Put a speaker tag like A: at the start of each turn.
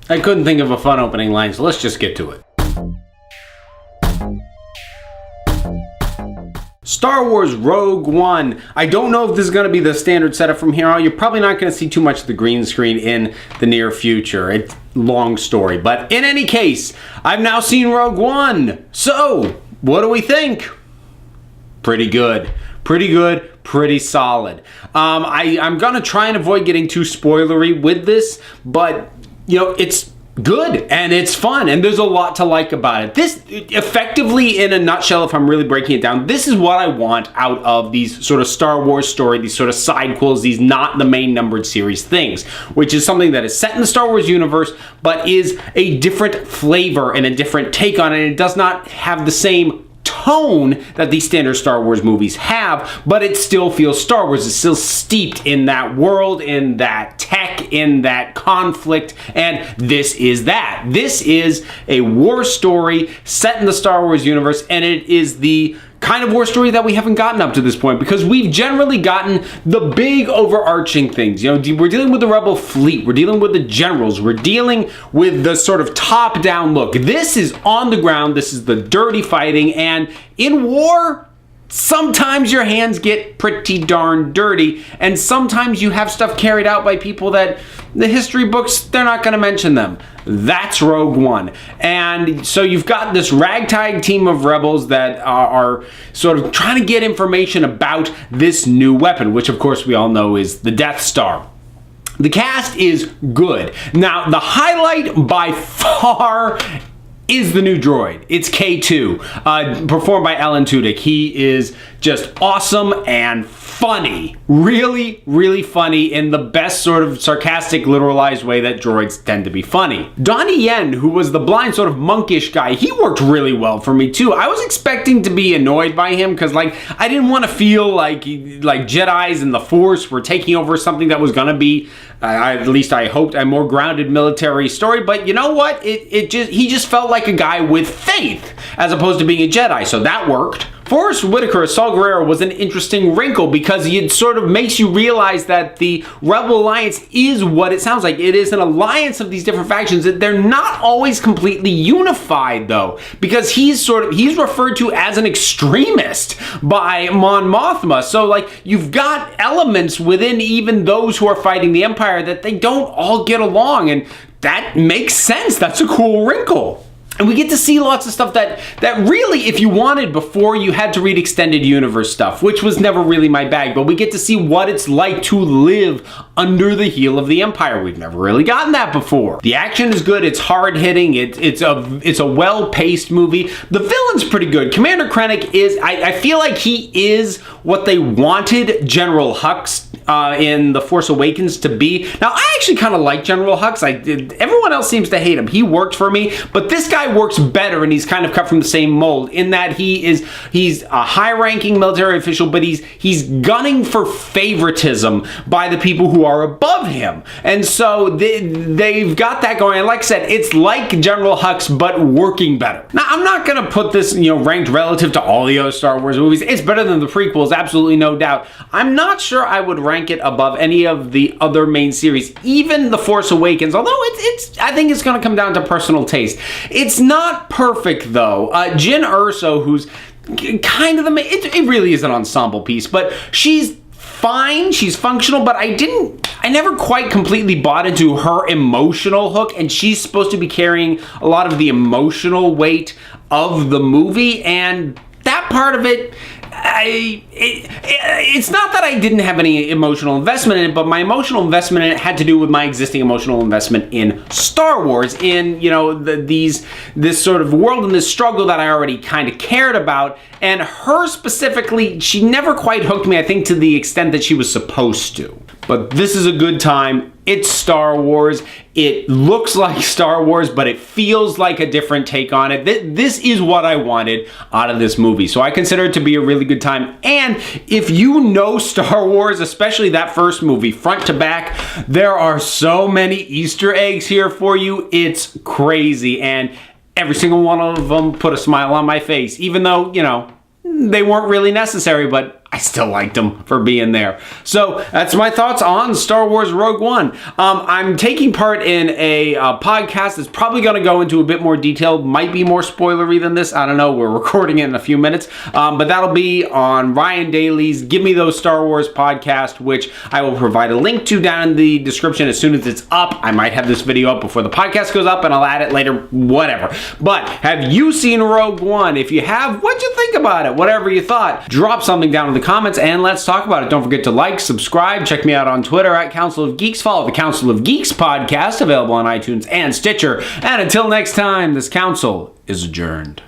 A: I couldn't think of a fun opening line, so let's just get to it. Star Wars Rogue One. I don't know if this is going to be the standard setup from here on. You're probably not going to see too much of the green screen in the near future. It's a long story. But in any case, I've now seen Rogue One. So, what do we think? Pretty good. Pretty good. Pretty solid. I'm going to try and avoid getting too spoilery with this, but, you know, it's good and it's fun and there's a lot to like about it. This effectively, in a nutshell, if I'm really breaking it down, this is what I want out of these sort of Star Wars story, these sort of sidequels, these not the main numbered series things, which is something that is set in the Star Wars universe but is a different flavor and a different take on it. It does not have the same tone that these standard Star Wars movies have, but it still feels Star Wars. It's still steeped in that world, in that tech, in that conflict, and this is that. This is a war story set in the Star Wars universe, and it is the kind of war story that we haven't gotten up to this point, because we've generally gotten the big overarching things. You know, we're dealing with the Rebel fleet, we're dealing with the generals, we're dealing with the sort of top-down look. This is on the ground, this is the dirty fighting, and in war, sometimes your hands get pretty darn dirty, and sometimes you have stuff carried out by people that the history books, they're not going to mention them. That's Rogue One. And so you've got this ragtag team of rebels that are sort of trying to get information about this new weapon, which of course we all know is the Death Star. The cast is good. Now, the highlight by far is the new droid. It's K2, performed by Alan Tudyk. He is just awesome and funny. Really, really funny in the best sort of sarcastic, literalized way that droids tend to be funny. Donnie Yen, who was the blind sort of monkish guy, he worked really well for me too. I was expecting to be annoyed by him because, like, I didn't want to feel like Jedis and the Force were taking over something that was gonna be, at least I hoped, a more grounded military story. But you know what? He just felt like a guy with faith as opposed to being a Jedi, so that worked. Forrest Whitaker as Saul Guerrero was an interesting wrinkle because it sort of makes you realize that the Rebel Alliance is what it sounds like. It is an alliance of these different factions. They're not always completely unified though, because he's referred to as an extremist by Mon Mothma. So like, you've got elements within even those who are fighting the Empire that they don't all get along, and that makes sense. That's a cool wrinkle. And we get to see lots of stuff that really, if you wanted before, you had to read extended universe stuff, which was never really my bag. But we get to see what it's like to live under the heel of the Empire. We've never really gotten that before. The action is good. It's hard hitting. It's a well-paced movie. The villain's pretty good. Commander Krennic is, I feel like he is what they wanted General Hux in The Force Awakens to be. Now, I actually kind of like General Hux. Everyone else seems to hate him. He worked for me, but this guy works better, and he's kind of cut from the same mold in that he's a high-ranking military official, but he's gunning for favoritism by the people who are above him, and so they've got that going. And like I said, it's like General Hux but working better. Now, I'm not gonna put this, ranked relative to all the other Star Wars movies. It's better than the prequels, absolutely no doubt. I'm not sure I would rank it above any of the other main series, even The Force Awakens, although I think it's gonna come down to personal taste. It's not perfect though. Jyn Erso, who's kind of the main, it really is an ensemble piece, but she's fine, she's functional, but I never quite completely bought into her emotional hook, and she's supposed to be carrying a lot of the emotional weight of the movie, and that part of it, it's not that I didn't have any emotional investment in it, but my emotional investment in it had to do with my existing emotional investment in Star Wars, in this sort of world and this struggle that I already kind of cared about. And her specifically, she never quite hooked me, I think, to the extent that she was supposed to. But this is a good time. It's Star Wars. It looks like Star Wars, but it feels like a different take on it. This is what I wanted out of this movie. So I consider it to be a really good time. And if you know Star Wars, especially that first movie, front to back, there are so many Easter eggs here for you. It's crazy. And every single one of them put a smile on my face, even though, they weren't really necessary, but I still liked him for being there. So that's my thoughts on Star Wars Rogue One. I'm taking part in a podcast that's probably going to go into a bit more detail, might be more spoilery than this. I don't know. We're recording it in a few minutes. But that'll be on Ryan Daly's Give Me Those Star Wars podcast, which I will provide a link to down in the description as soon as it's up. I might have this video up before the podcast goes up, and I'll add it later, whatever. But have you seen Rogue One? If you have, what'd you think about it? Whatever you thought, drop something down in the comments and let's talk about it. Don't forget to like, subscribe, check me out on Twitter at Council of Geeks. Follow the Council of Geeks podcast, available on iTunes and Stitcher. And until next time, this council is adjourned.